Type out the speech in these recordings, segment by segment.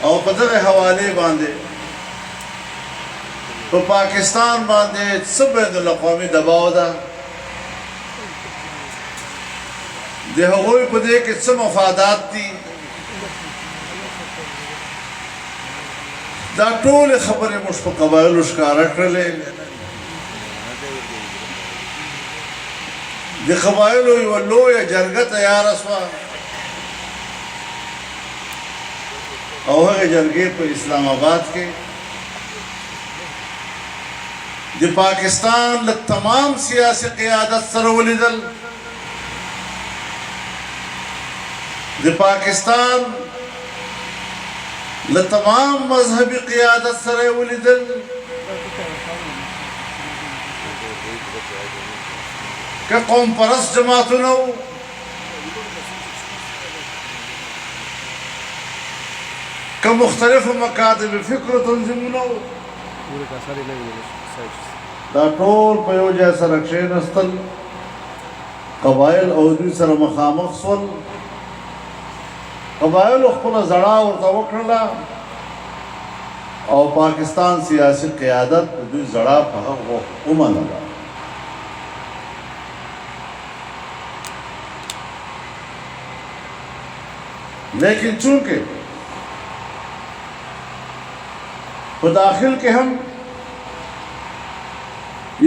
او په دغه حوالې باندې په پاکستان باندې څه بین الاقوامي دباو ده د هغوی په دې کې څه مفادات دي دا ټولې خبرې موږ په قبایلو ښکاره کړلې د قبایلو یوه لویه جرګه تیاره شوه او هغه جرګې په اسلام آباد کې د پاکستان له تمام سیاسي قیادت سره ولیدل د پاکستان له تمام مذهبي قیادت سره ولیدل که قوم پرست جماعتونه وو که مختلفو مکاتب فکر و تنظیمونه وو دا ټول په یو ځای سره کښېنستل قبایل او دوی سره مخامخ شول قبایلو خپله زړه ورته وکړله او پاکستان سیاسي قیادت د دوی زړه په هغه ومنله لیکن چونکه په داخل کې هم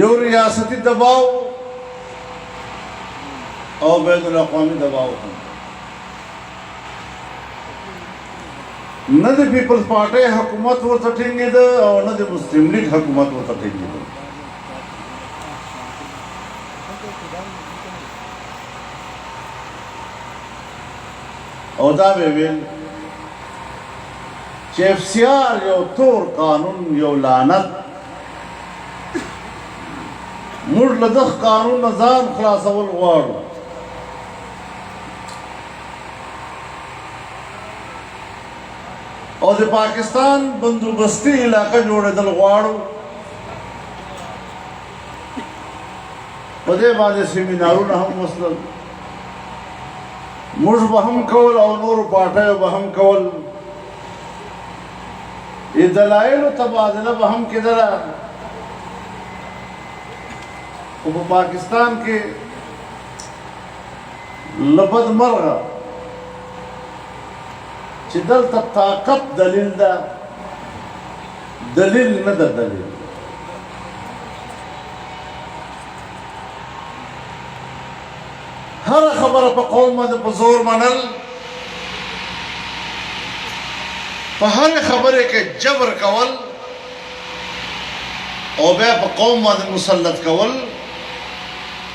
یو ریاستی دباو او بین الاقوامی دباو هم نه د پیپلز پارټۍ حکومت ورته ټینګېده او نه د مسلم لیگ حکومت ورته ټینګېده او دا به ویل چې FCR یو تور قانون یو لعنت موږ له دغه قانون نه ځان خلاصول غواړو او د پاکستان بندوبستي علاقه جوړېدل غواړو په دې باندې سیمینارونه هم وسلل موږ به هم کول او نورو پارټیو به هم کول دلایلو تبادله به هم کېدله خو په پاکستان کې له بدمرغه چې دلته طاقت دلیل ده دلیل نه ده دلیل هر خبره په قوم باندې په زور منل په هر خبره کې جبر کول او بیا په قوم باندې مسلط کول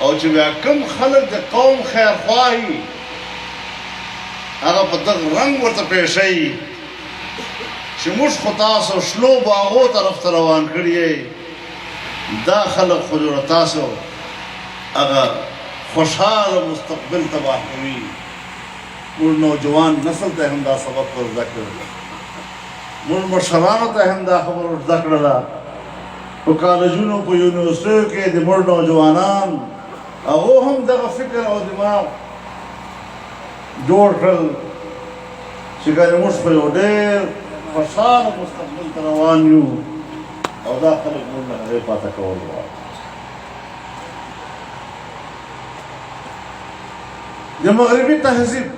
او چې بیا کم خلک د قوم خیرخواهي هغه په دغه رنګ ورته پیښوي چې موږ خو تاسو شنو باغو طرف ته روان کړي دا خلک خو جوړه تاسو هغه خوشحاله مستقبل تباه کوي موږ نوجوان نسل ته هم دا سبق ور زده کړل موږ مشرانو ته هم دا خبر ور زده کړله په کالجونو په یونیورسټیو کې د موږ نوجوانان هغو هم دغه فکر او دماغ جوړ کړل چې ګنې موږ په یو ډېر خوشحاله مستقبل ته روان یو او دا خلک موږ له هغې پاته کول غواړي د مغربي تهذیب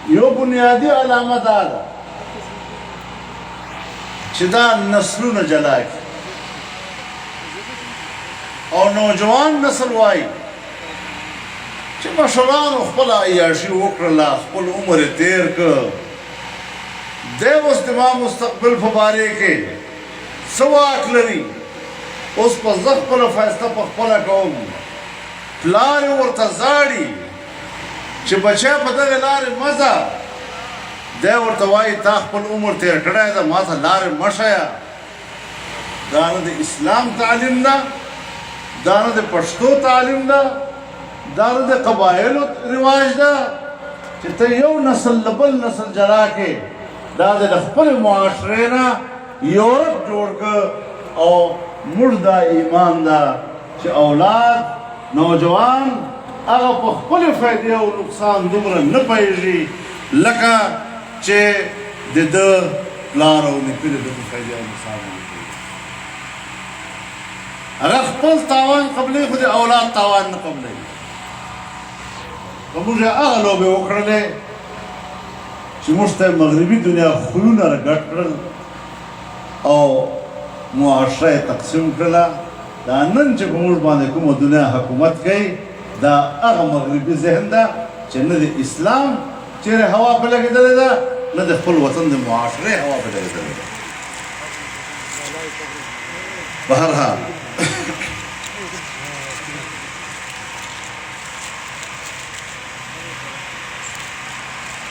یو بنیادی علامه دا ده چې دا نسلونه جلا کړي او نوجوان نسل وایي چې مشرانو خپله عیاشي وکړله خپل عمر یې تېر کړ دی اوس زما مستقبل په بارې کې څه واک لري اوس په زه خپله فیصله په خپله کوم پلار یې ورته زاړي چې بچی په دغې لارې مه ځه دی ورته وایي تا خپل عمر تېر کړی ده ما ته لارې مه ښیه دا نه د اسلام تعلیم ده دا نه د پښتو تعلیم ده دا نه د قبایلو رواج ده چې ته یو نسل له بل نسل جلا کې دا د خپلې معاشرې نه یورپ جوړ کړه او موږ دا ایمان ده چې اولاد نوجوان هغه په خپلې فایدې او نقصان دومره نه پوهېږي لکه چې د ده پلار او نیکه د ده په فایده او مثال وکړي. هغه خپل تاوان قبلوي خو د اولاد تاوان نه قبلوي. که موږ هغه لوبې وکړلې چې موږ ته مغربي دنیا خویونه راګډ کړل او معاشره یې تقسیم کړله، دا نن چې په موږ باندې کومه دنیا حکومت کوي دا هغه مغربي ذهن ده چې نه د اسلام چیرې هوا په لګېدلې ده، نه د خپل وطن د معاشرې هوا په لګېدلې ده. بہرحال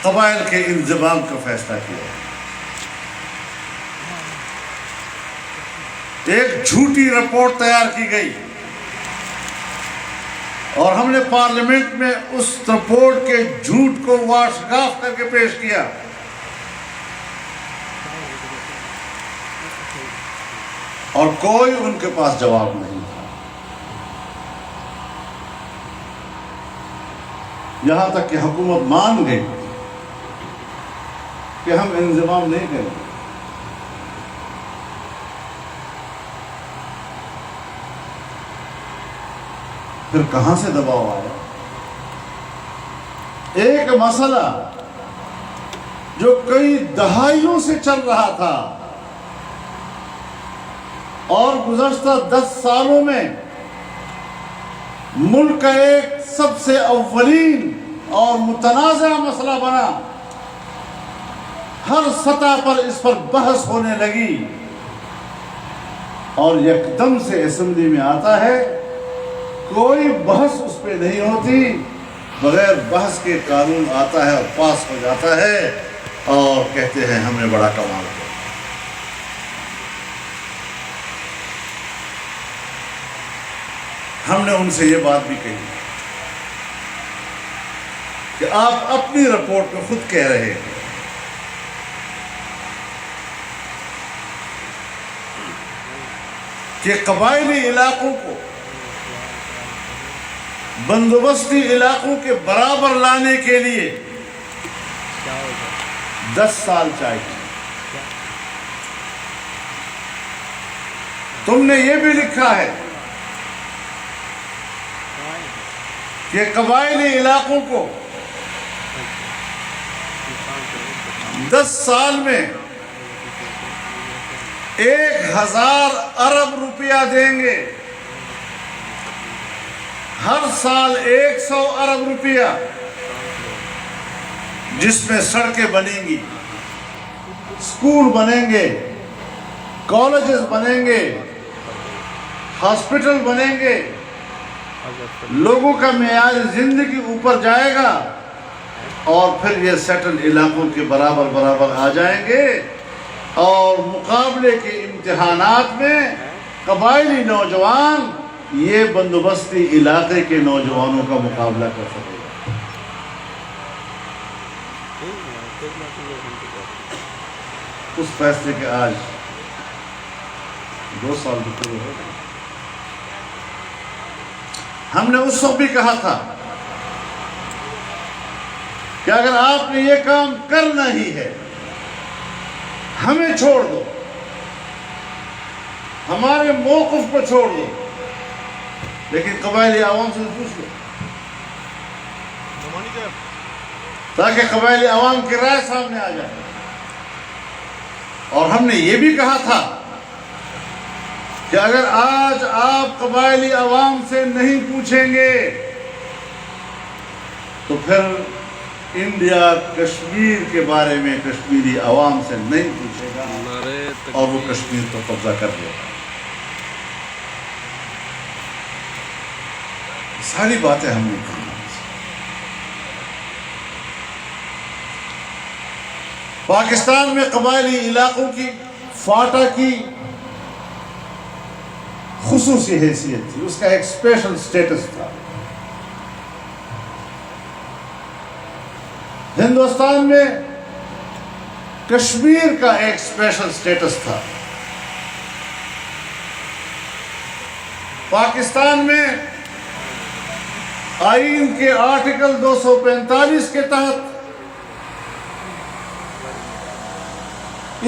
قبائل کے انضمام کا فیصلہ کیا. ایک جھوٹی رپورٹ تیار کی گئی اور ہم نے پارلیمنٹ میں اس رپورٹ کے جھوٹ کو واشگاف کر کے پیش کیا. اور کوئی ان کے پاس جواب نہیں تھا. یہاں تک کہ حکومت مان گئی کہ ہم انضمام نہیں کریں گے. پھر کہاں سے دباؤ آیا؟ ایک مسئلہ جو کئی دہائیوں سے چل رہا تھا اور گزشتہ 10 سالوں میں ملک کا ایک سب سے اولین اور متنازع مسئلہ بنا، ہر سطح پر اس پر بحث ہونے لگی اور یکدم سے اسمبلی میں آتا ہے، کوئی بحث اس پہ نہیں ہوتی، بغیر بحث کے قانون آتا ہے اور پاس ہو جاتا ہے اور کہتے ہیں ہم نے بڑا کمال کیا. ہم نے ان سے یہ بات بھی کہی کہ آپ اپنی رپورٹ میں خود کہہ رہے ہیں کہ قبائلی علاقوں کو بندوبستی علاقوں کے برابر لانے کے لیے 10 سال چاہیے. تم نے یہ بھی لکھا ہے کہ قبائلی علاقوں کو 10 سال میں 1000 ارب روپیہ دیں گے، ہر سال 100 ارب روپیہ، جس میں سڑکیں بنیں گی، اسکول بنیں گے، کالجز بنیں گے، ہاسپٹل بنیں گے، لوگوں کا معیار زندگی اوپر جائے گا اور پھر یہ سیٹل علاقوں کے برابر برابر آ جائیں گے اور مقابلے کے امتحانات میں قبائلی نوجوان یہ بندوبستی علاقے کے نوجوانوں کا مقابلہ کر سکے گا. اس فیصلے کے آج 2 سال پورے ہو گئے. ہم نے اس وقت بھی کہا تھا کہ اگر آپ نے یہ کام کرنا ہی ہے ہمیں چھوڑ دو، ہمارے موقف کو چھوڑ دو، لیکن قبائلی عوام سے پوچھ لو تاکہ قبائلی عوام کی رائے سامنے آ جائے. اور ہم نے یہ بھی کہا تھا کہ اگر آج آپ قبائلی عوام سے نہیں پوچھیں گے تو پھر انڈیا کشمیر کے بارے میں کشمیری عوام سے نہیں پوچھے گا اور وہ کشمیر پر قبضہ کر لے گا. ساری باتیں ہم نے کہی. پاکستان میں قبائلی علاقوں کی فاٹا کی خصوصی حیثیت تھی، اس کا ایک اسپیشل سٹیٹس تھا. ہندوستان میں کشمیر کا ایک اسپیشل سٹیٹس تھا. پاکستان میں آئین کے آرٹیکل 245 کے تحت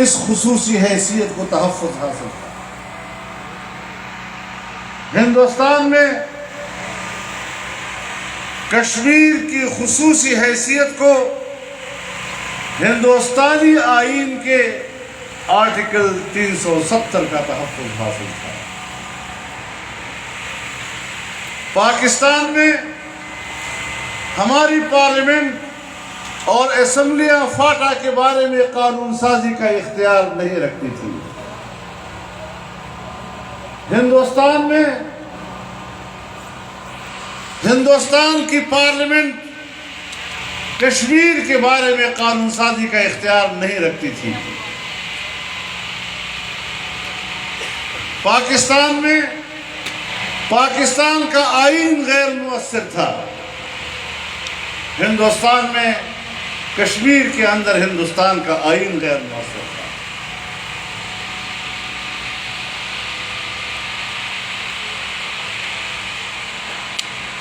اس خصوصی حیثیت کو تحفظ حاصل تھا۔ ہندوستان میں کشمیر کی خصوصی حیثیت کو ہندوستانی آئین کے آرٹیکل 370 کا تحفظ حاصل تھا۔ پاکستان میں ہماری پارلیمنٹ اور اسمبلیاں فاٹا کے بارے میں قانون سازی کا اختیار نہیں رکھتی تھی۔ ہندوستان میں ہندوستان کی پارلیمنٹ کشمیر کے بارے میں قانون سازی کا اختیار نہیں رکھتی تھی۔ پاکستان میں پاکستان کا آئین غیر مؤثر تھا۔ ہندوستان میں کشمیر کے اندر ہندوستان کا آئین غیر مؤثر تھا۔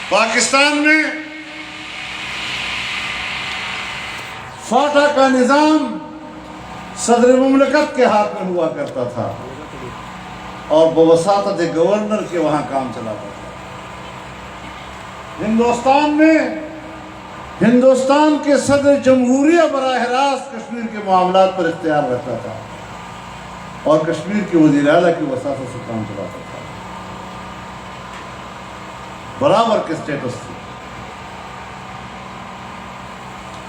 پاکستان میں فاٹا کا نظام صدر مملکت کے ہاتھ میں ہوا کرتا تھا اور بواسطہ گورنر کے وہاں کام چلاتا تھا۔ ہندوستان میں ہندوستان کے صدر جمہوریہ براہ راست کشمیر کے معاملات پر اختیار رکھتا تھا اور کشمیر کے وزیر اعلیٰ کی وساطت سے کام چلاتا تھا۔ برابر کے سٹیٹس تھی۔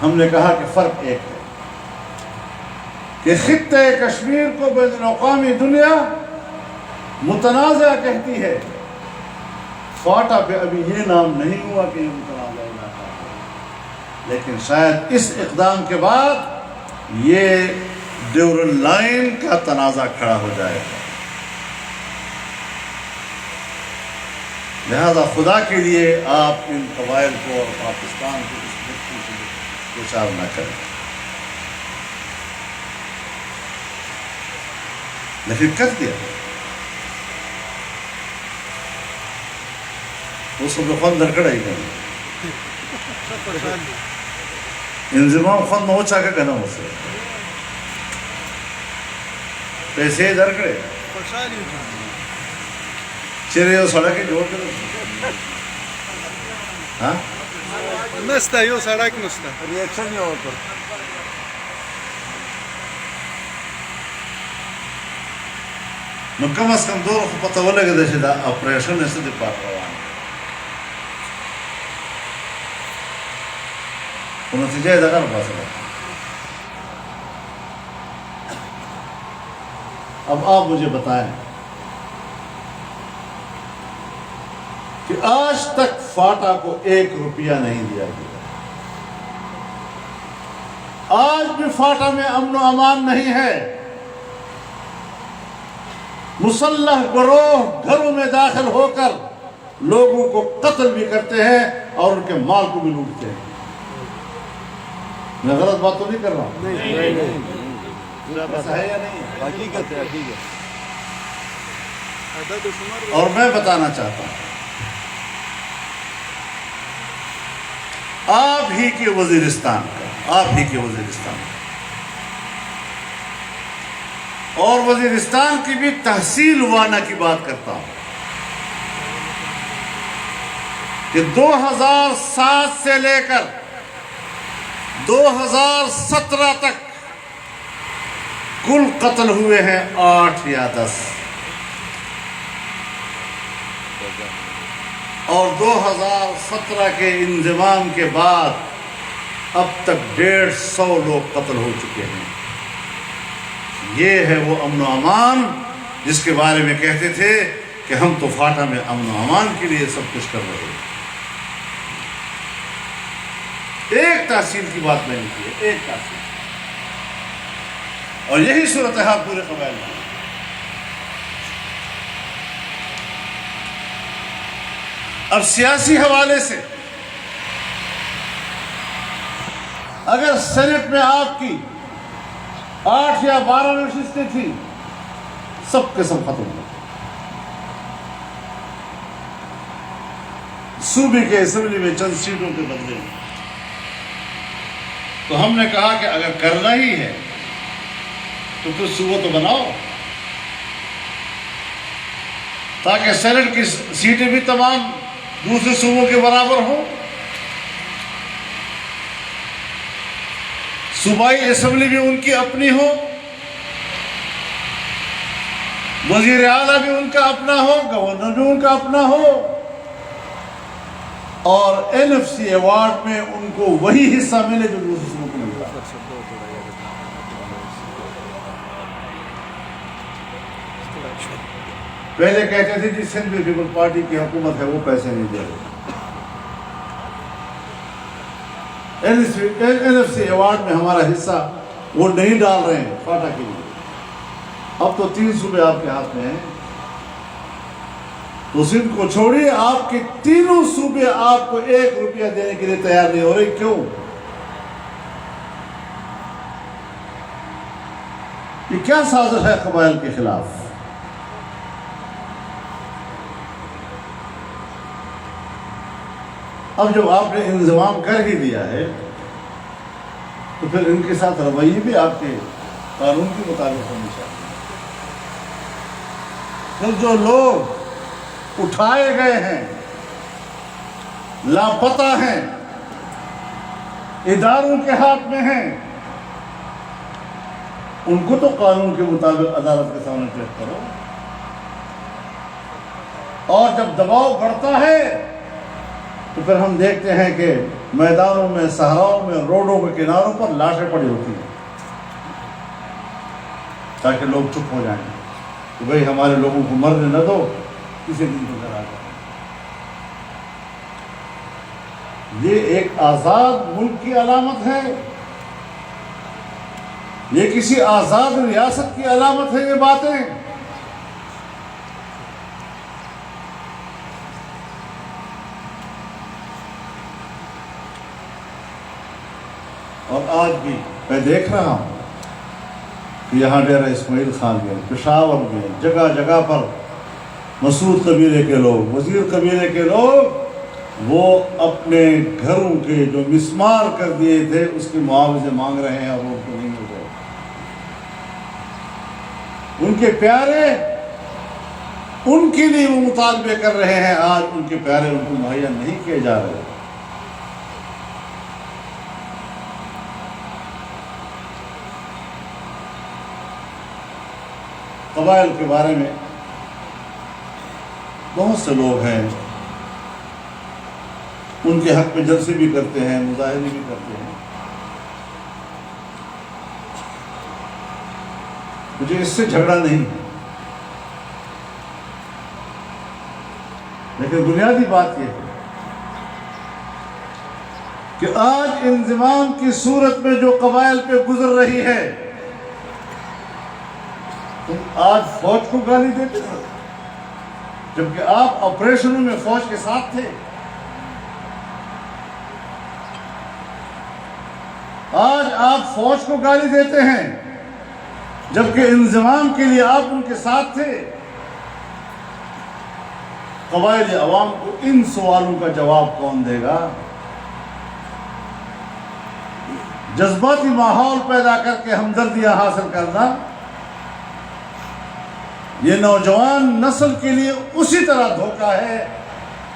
ہم نے کہا کہ فرق ایک ہے کہ خطہ کشمیر کو بین الاقوامی دنیا متنازع کہتی ہے۔ فاٹا پہ ابھی یہ نام نہیں ہوا کہ یہ متنازع علاقہ ہے، لیکن شاید اس اقدام کے بعد یہ ڈیورل لائن کا تنازع کھڑا ہو جائے گا۔ لہذا خدا کے لیے آپ ان قبائل کو اور پاکستان کو اس مٹی سے دوچار نہ کریں۔ لیکن کر دیا اس کو خون درکڑ ہی کریں انضمام خون نہ چاہ کے کہنا ہو سے پیسے درکڑے چرے وہ سڑک جوڑ کر ہاں نستا یو سڑک نستا ریئیکشن نہیں ہوتا۔ نو کم از کم دور خو پتہ ولګه ده چې دا اپریشن یې څه د پات روان خو نتیجه یې دغه نه حاصله. اب آپ مجھے بتائیں کہ آج تک فاٹا کو 1 روپیہ نہیں دیا گیا. آج بھی فاٹا میں امن و امان نہیں ہے. مسلح گروہ گھروں میں داخل ہو کر لوگوں کو قتل بھی کرتے ہیں اور ان کے مال کو بھی لوٹتے ہیں. میں غلط بات تو نہیں کر رہا ہوں؟ ایسا ہے یا نہیں؟ حقیقت ہے، حقیقت. اور میں بتانا چاہتا ہوں آپ ہی کے وزیرستان کا اور وزیرستان کی بھی تحصیل وانا کی بات کرتا ہوں کہ 2007 سے لے کر 2017 تک کل قتل ہوئے ہیں 8 یا 10 اور 2017 کے انضمام کے بعد اب تک 150 لوگ قتل ہو چکے ہیں. یہ ہے وہ امن و امان جس کے بارے میں کہتے تھے کہ ہم تو فاٹا میں امن و امان کے لیے سب کچھ کر رہے ہیں. ایک تحصیل کی بات نہیں کی ہے، ایک تحصیل. اور یہی صورتحال پورے قبائل میں. اب سیاسی حوالے سے اگر سینٹ میں آپ کی 8 یا 12 نشستیں تھیں سب کے سب ختم ہو گئے. صوبے کے اسمبلی میں چند سیٹوں کے بدلے میں. تو ہم نے کہا کہ اگر کرنا ہی ہے تو پھر صوبہ تو بناؤ، تاکہ سینٹ کی سیٹیں بھی تمام دوسرے صوبوں کے برابر ہوں، صوبائی اسمبلی بھی ان کی اپنی ہو، وزیر اعلیٰ بھی ان کا اپنا ہو، گورنر بھی ان کا اپنا ہو، اور NFC ایوارڈ میں ان کو وہی حصہ ملے جو دوسرے صوبوں کو ملتا ہے۔ پہلے کہتے تھے جی سندھ پیپل پارٹی کی حکومت ہے وہ پیسے نہیں دے رہے، NFC ایوارڈ میں ہمارا حصہ وہ نہیں ڈال رہے ہیں فاٹا کے لیے۔ اب تو 3 صوبے آپ کے ہاتھ میں ہیں، تو سندھ کو چھوڑیے، آپ کے تینوں صوبے آپ کو 1 روپیہ دینے کے لیے تیار نہیں ہو رہے، کیوں؟ یہ کیا سازش ہے قبائل کے خلاف؟ اب جب آپ نے انضمام کر ہی دیا ہے تو پھر ان کے ساتھ رویے بھی آپ کے قانون کے مطابق ہونی چاہیے۔ پھر جو لوگ اٹھائے گئے ہیں، لاپتہ ہیں، اداروں کے ہاتھ میں ہیں، ان کو تو قانون کے مطابق عدالت کے سامنے پیش کرو، اور جب دباؤ بڑھتا ہے تو پھر ہم دیکھتے ہیں کہ میدانوں میں، صحراؤں میں، روڈوں کے کناروں پر لاشیں پڑی ہوتی ہیں، تاکہ لوگ چپ ہو جائیں کہ بھئی ہمارے لوگوں کو مرنے نہ دو، کسی دن کو ذرا جائیں۔ یہ ایک آزاد ملک کی علامت ہے، یہ کسی آزاد ریاست کی علامت ہے، یہ باتیں۔ اور آج بھی میں دیکھ رہا ہوں کہ یہاں ڈیرہ اسماعیل خان گئے، پشاور میں، جگہ جگہ پر مسعود قبیلے کے لوگ، وزیر قبیلے کے لوگ، وہ اپنے گھروں کے جو مسمار کر دیے تھے اس کے معاوضے مانگ رہے ہیں، اور وہ کو نہیں مل رہے۔ ان کے پیارے ان کے لیے وہ مطالبے کر رہے ہیں، آج ان کے پیارے ان کو مہیا نہیں کیے جا رہے۔ قبائل کے بارے میں بہت سے لوگ ہیں، ان کے حق میں جلسے بھی کرتے ہیں، مظاہرے بھی کرتے ہیں۔ مجھے اس سے جھگڑا نہیں ہے، لیکن بنیادی بات یہ ہے کہ آج انضمام کی صورت میں جو قبائل پہ گزر رہی ہے، تم آج فوج کو گالی دیتے ہو، جبکہ آپ آپریشنوں میں فوج کے ساتھ تھے۔ آج آپ فوج کو گالی دیتے ہیں، جبکہ انضمام کے لیے آپ ان کے ساتھ تھے۔ قبائلی عوام کو ان سوالوں کا جواب کون دے گا؟ جذباتی ماحول پیدا کر کے ہمدردیاں حاصل کرنا، یہ نوجوان نسل کے لیے اسی طرح دھوکہ ہے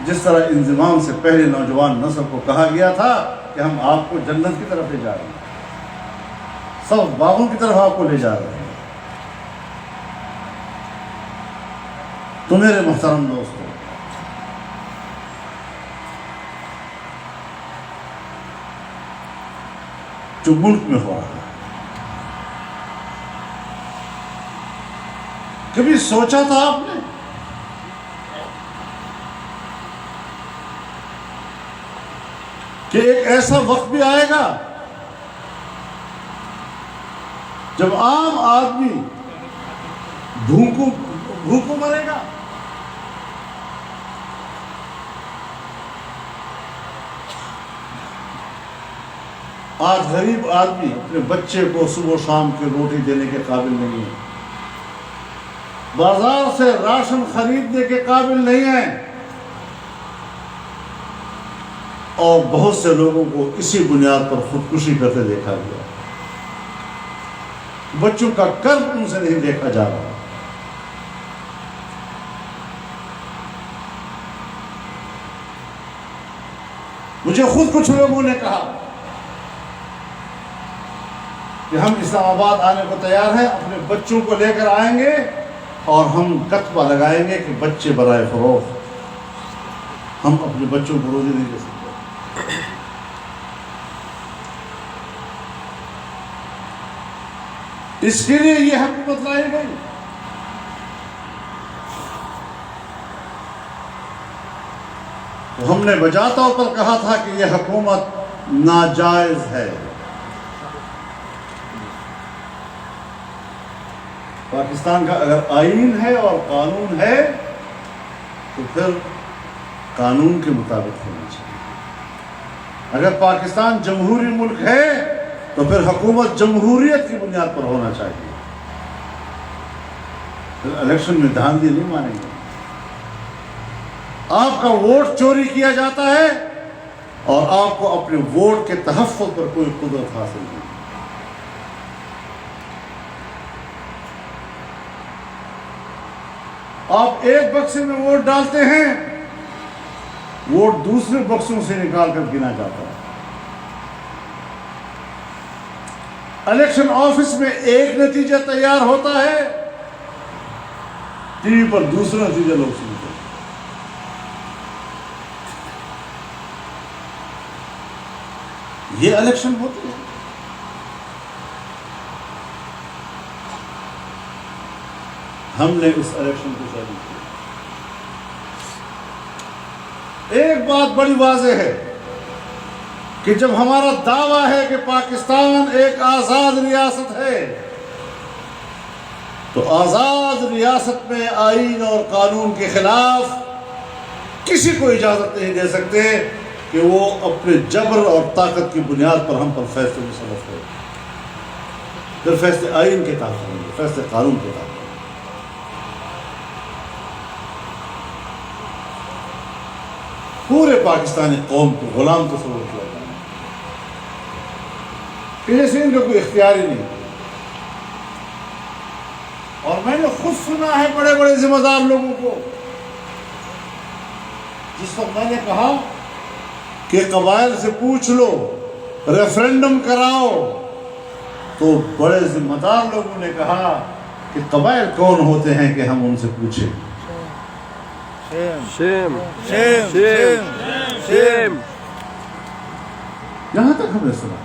جس طرح انضمام سے پہلے نوجوان نسل کو کہا گیا تھا کہ ہم آپ کو جنت کی طرف لے جا رہے ہیں، سب باغوں کی طرف آپ کو لے جا رہے ہیں۔ تو میرے محترم دوستو، جو ملک میں ہو رہا ہے، کبھی سوچا تھا آپ نے کہ ایک ایسا وقت بھی آئے گا جب عام آدمی بھوکوں مرے گا؟ آج غریب آدمی اپنے بچے کو صبح و شام کی روٹی دینے کے قابل نہیں ہے، بازار سے راشن خریدنے کے قابل نہیں ہے، اور بہت سے لوگوں کو اسی بنیاد پر خودکشی کرتے دیکھا گیا۔ بچوں کا کرب ان سے نہیں دیکھا جا رہا. مجھے خود کچھ لوگوں نے کہا کہ ہم اسلام آباد آنے کو تیار ہیں، اپنے بچوں کو لے کر آئیں گے اور ہم کتبہ لگائیں گے کہ بچے برائے فروخت، ہم اپنے بچوں کو روزی نہیں دے سکتے. اس کے لیے یہ حکومت لائی گئی. تو ہم نے بجا طور پر کہا تھا کہ یہ حکومت ناجائز ہے. پاکستان کا اگر آئین ہے اور قانون ہے تو پھر قانون کے مطابق ہونا چاہیے. اگر پاکستان جمہوری ملک ہے تو پھر حکومت جمہوریت کی بنیاد پر ہونا چاہیے. پھر الیکشن میں دھاندلی نہیں مانیں گے. آپ کا ووٹ چوری کیا جاتا ہے اور آپ کو اپنے ووٹ کے تحفظ پر کوئی قدرت حاصل نہیں. آپ ایک بکسے میں ووٹ ڈالتے ہیں، ووٹ دوسرے بکسوں سے نکال کر گنا جاتا ہے. الیکشن آفس میں ایک نتیجہ تیار ہوتا ہے، ٹی وی پر دوسرا نتیجہ لوگ سنتے ہیں. یہ الیکشن ہوتی ہے. ہم نے اس الیکشن کو شامل کیا. ایک بات بڑی واضح ہے کہ جب ہمارا دعویٰ ہے کہ پاکستان ایک آزاد ریاست ہے تو آزاد ریاست میں آئین اور قانون کے خلاف کسی کو اجازت نہیں دے سکتے کہ وہ اپنے جبر اور طاقت کی بنیاد پر ہم پر فیصلے مصرف کرے. پھر فیصلے آئین کے تحت ہوں گے، فیصلے قانون کے تحت. پورے پاکستانی قوم کو غلام تصور کیا جاتا ہے کہ جیسے ان کا کوئی اختیار ہی نہیں. اور میں نے خود سنا ہے بڑے بڑے ذمہ دار لوگوں کو، جس وقت میں نے کہا کہ قبائل سے پوچھ لو، ریفرینڈم کراؤ، تو بڑے ذمہ دار لوگوں نے کہا کہ قبائل کون ہوتے ہیں کہ ہم ان سے پوچھیں. شیم شیم شیم شیم. یہاں تک ہم نے سنا.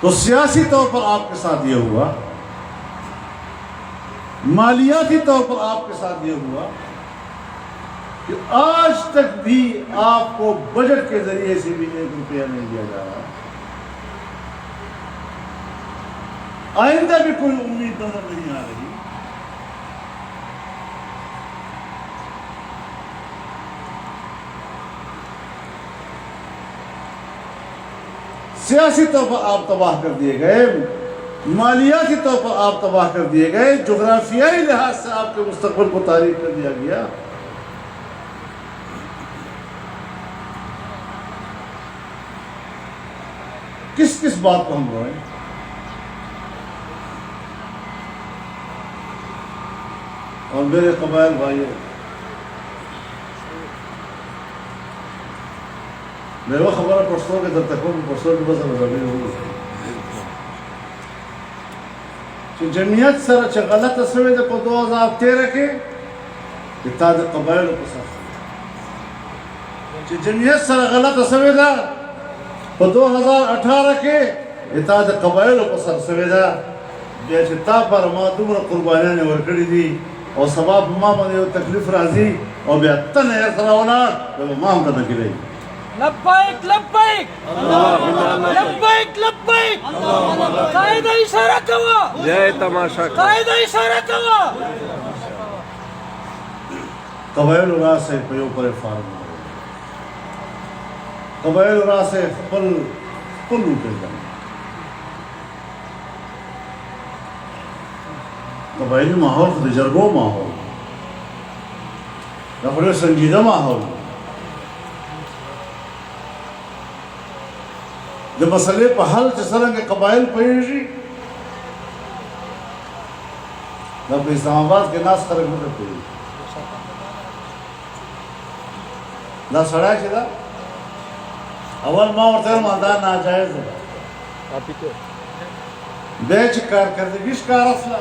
تو سیاسی طور پر آپ کے ساتھ یہ ہوا، مالیاتی طور پر آپ کے ساتھ یہ ہوا کہ آج تک بھی آپ کو بجٹ کے ذریعے سے بھی 1 روپیہ نہیں دیا جا رہا. آئندہ بھی کوئی امید نظر نہیں آ رہی. سیاسی طور پر آپ تباہ کر دیے گئے، مالیاتی طور پر آپ تباہ کر دیے گئے، جغرافیائی لحاظ سے آپ کے مستقبل کو تاریک کر دیا گیا. کس کس بات کو ہم روئیں؟ اور میرے قبائل بھائیوں، میں وہ خبر پرسوں کے در تک ہوں، پرسوں کی بس مذہبی ہوگی کہ جمعیت سر اچھا غلط اسوے دے کو 2013 کے اتحاد قبائل کو ساتھ کہ جمعیت سر غلط اسوے دا کو 2018 کے اتحاد قبائل کو سر سوے دا بیچے تا پر ما دمر قربانیاں نے ورکڑی دی اور سباب ما مانے تکلیف راضی اور بیعتن ہے سراؤنات وہ مام کا نکی رہی. لبیک لبیک لبیک لبیک. قائد اشارہ کوا، جے تماشا قائد اشارہ کوا. قبائل را سے پیو پر فارم قبائل را سے پل لوٹے جائیں. قبائلی ماحول خود جرگو ماحول، بڑے سنجیدہ ماحول. د مسئلې په حل چې څرنګه قبایل پوهېږي دا په اسلام آباد کې ناست خلک نه پوهېږي دا سړی چې ده اول ما ورته ویل دا ناجایز ده بیا چې کارکردګي ښکاره شوه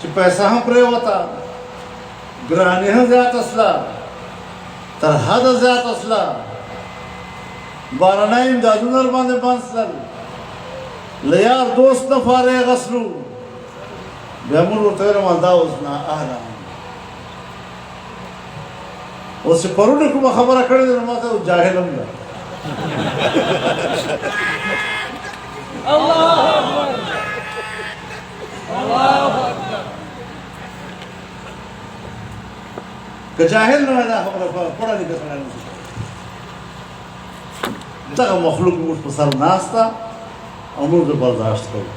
چې پیسه هم پرېوته ګراني هم زیاته شوه تر حده زیاته شوه بارنی امدادونه ورباندې بند شول له یار دوست نه فارغ شلو بیا موږ ورته ویل دا اوس نه اهله اوس چې پرونه کومه خبره کړې ده نو ما ته جاهل هم ده الله اکبر الله اکبر که جاهل نه وای دا خبره پړه لیکه سړی نه شي دغه مخلوق موږ په سر ناست ده او موږ د برداشت کوو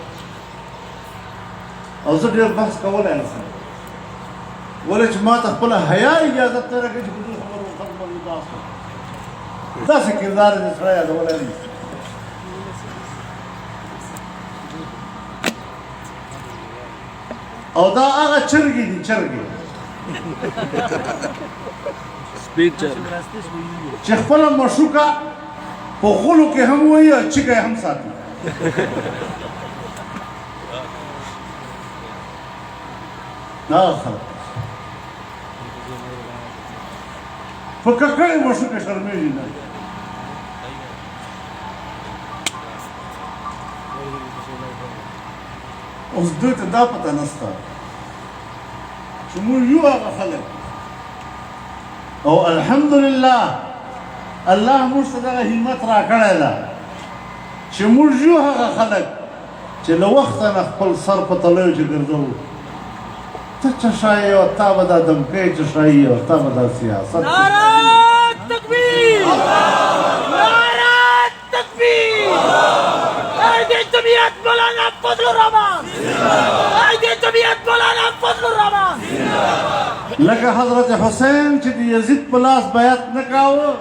او زه ډېر بحث کولی نه شم ولې چې ما ته خپله حیا اجازت نه راکوي چې په دې خبرو خلک باندې بحث وکړم داسې کردار یې د سړی یادولی نه شي او دا هغه چرګې دي چرګې سپیچر چې خپله مشوکه په غولو کې هم وایي او چیکه یې هم ساتي هغه خلک په ککړې مشوکې شرمېږي نه اوس دوی ته دا پته نشته چې موږ یو هغه خلک او الحمدلله الله موږ ته دغه همت راکړی ده چې موږ یو هغه خلک چې له وخته نه خپل سر په تلیو چې ګرځوو ته چشایي او تا به دا دمکۍ چشایي او تا به دا سیاست نعرہ تکبیر نعرہ تکبیر قائد جمعیت مولانا فضل الرحمان قائد جمعیت مولانا فضل الرحمان لکه حضرت حسین چې د یزید په لاس بیعت نه کاوه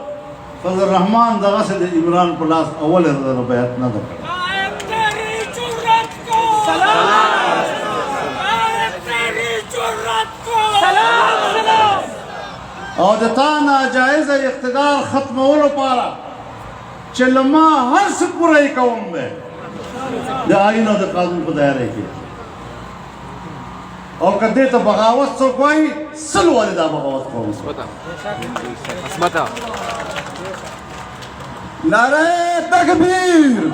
فضل الرحمان دغسې د عمران په لاس اول یې د بیعت نه ده کړی قائم تیری جرأت کو سلام قائم تیری جرأت کو سلام سلام او د تا ناجایزه اقتدار ختمولو لپاره چې له ما هر څه پوره یې کوم دی د آیین او د قانون په دایره کې او که دې ته بغاوت څوک وایي سل ولې دا بغاوت کوم اسمتا نعرہ تکبیر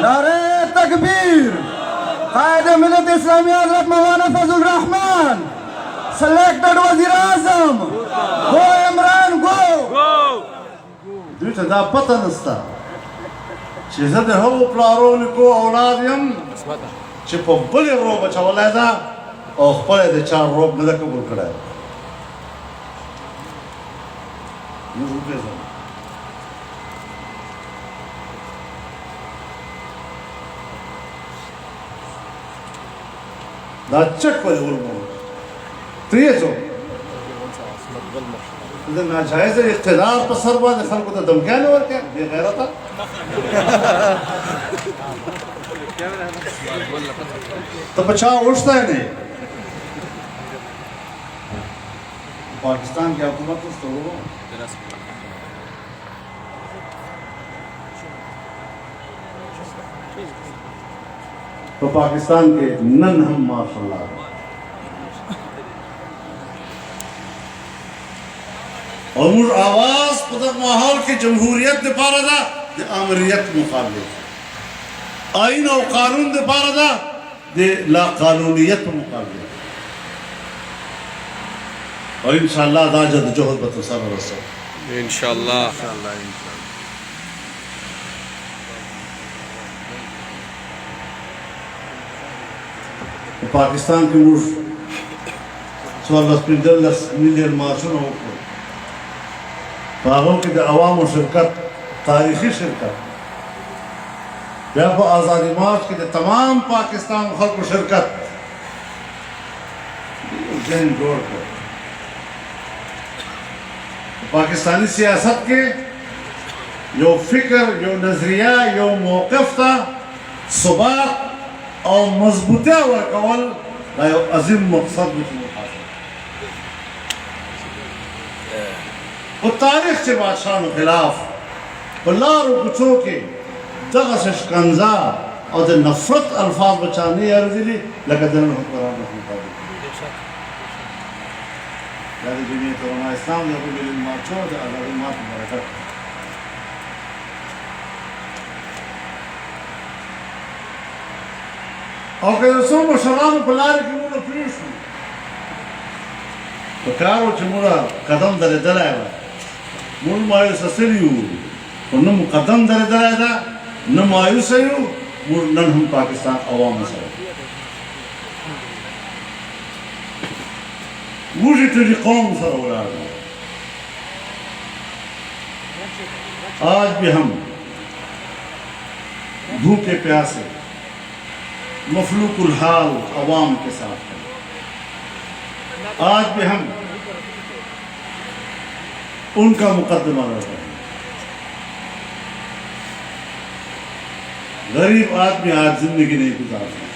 نعرہ تکبیر قائد ملت اسلامی حضرت مولانا فضل الرحمان سلیکٹڈ وزیر اعظم گو عمران گو دوی ته دا پته نشته چې زه د هغو پلارو نیکو اولاد یم چې په بلې روب اچولی ده او خپله د چا روب نه ده قبول کړی موږ وپېژنو دا چک ولې ولمو ته یې څوک د ناجایزه اقتدار په سر باندې خلکو ته دمکیانې ورکړې بې غیرته ته په چا اوښتی نه یې پاکستان کې حکومت نشته ورو په پاکستان کې نن هم ماشاءالله اور موږ آواز په دغه ماحول کې جمهوریت دپاره ده د امریت مقابله آئین او قانون دپاره ده د لا قانونیت مقابله اور انشاءالله دا جدوجہد به تر سره رسوو انشاءاللہ په پاکستان کې موږ 14 میلیون معاشونه وکړو په هغو کې د عوامو شرکت تاریخي شرکت بیا په آزادي مارچ کې د تمام پاکستان خلکو شرکت ذهن جوړ کړ پاکستانی سیاست کې یو فکر یو نظریه یو موقف ته ثبات او مضبوطه ورکول دا یو عظیم مقصد دی په تاریخ چې بادشاهانو خلاف په لارو کوڅو کې دغسې شکنځا او د نفرت الفاظ به چا نه اورېدلي لکه د نن حکمرانو مطابق دا د جمعیت علماء اسلام د ابو جلیل مارچو د علامه مات برکت او که د څو مشرانو په لارې کې مونږ پرېښو پکار و چې موږ قدم درېدلی وه مونږ مایوسه سوي وو خو نه مو قدم درېدلی ده نه مایوسه یو موږ نن هم پاکستان عوامو سره موږ ټولې قوم سره ولاړ یو آج بھی ہم بھوکے پیاسے مفلوق الحال عوام کے ساتھ ہیں آج بھی ہم ان کا مقدمہ لڑ رہے ہیں غریب آدمی آج زندگی نہیں گزار سکتا